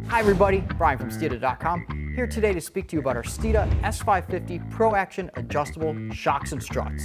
Hi everybody, Brian from Steeda.com, here today to speak to you about our Steeda S550 Pro-Action adjustable shocks and struts.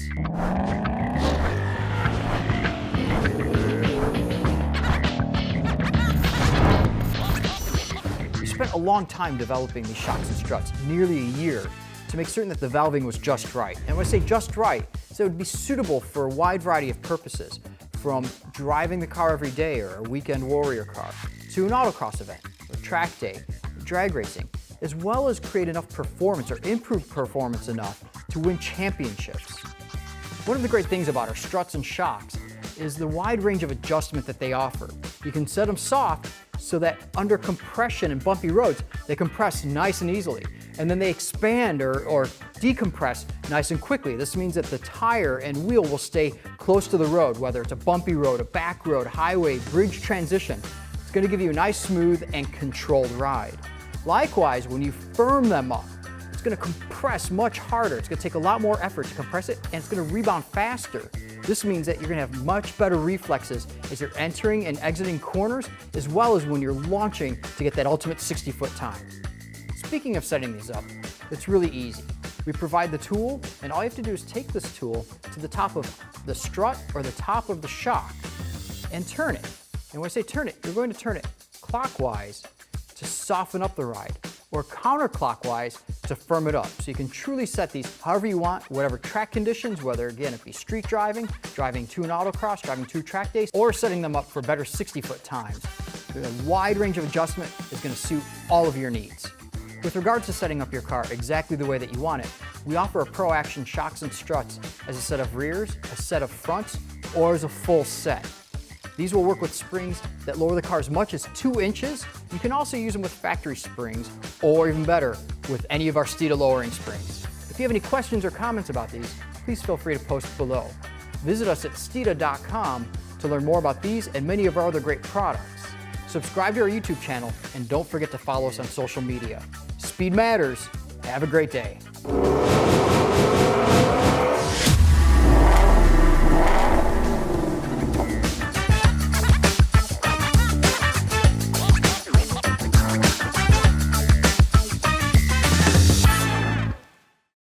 We spent a long time developing these shocks and struts, nearly a year, to make certain that the valving was just right. And when I say just right, so it would be suitable for a wide variety of purposes, from driving the car every day or a weekend warrior car, to an autocross event, or track day, drag racing, as well as create enough performance or improve performance enough to win championships. One of the great things about our struts and shocks is the wide range of adjustment that they offer. You can set them soft so that under compression and bumpy roads, they compress nice and easily. And then they expand or decompress nice and quickly. This means that the tire and wheel will stay close to the road, whether it's a bumpy road, a back road, highway, bridge transition. It's going to give you a nice, smooth, and controlled ride. Likewise, when you firm them up, it's going to compress much harder. It's going to take a lot more effort to compress it, and it's going to rebound faster. This means that you're going to have much better reflexes as you're entering and exiting corners, as well as when you're launching to get that ultimate 60-foot time. Speaking of setting these up, it's really easy. We provide the tool, and all you have to do is take this tool to the top of the strut or the top of the shock and turn it. And when I say turn it, you're going to turn it clockwise to soften up the ride, or counterclockwise to firm it up. So you can truly set these however you want, whatever track conditions, whether again it be street driving, driving to an autocross, driving to track days, or setting them up for better 60-foot times. A wide range of adjustment is going to suit all of your needs. With regards to setting up your car exactly the way that you want it, we offer a Pro-Action shocks and struts as a set of rears, a set of fronts, or as a full set. These will work with springs that lower the car as much as 2 inches. You can also use them with factory springs, or even better, with any of our Steeda lowering springs. If you have any questions or comments about these, please feel free to post below. Visit us at Steeda.com to learn more about these and many of our other great products. Subscribe to our YouTube channel, and don't forget to follow us on social media. Speed matters. Have a great day.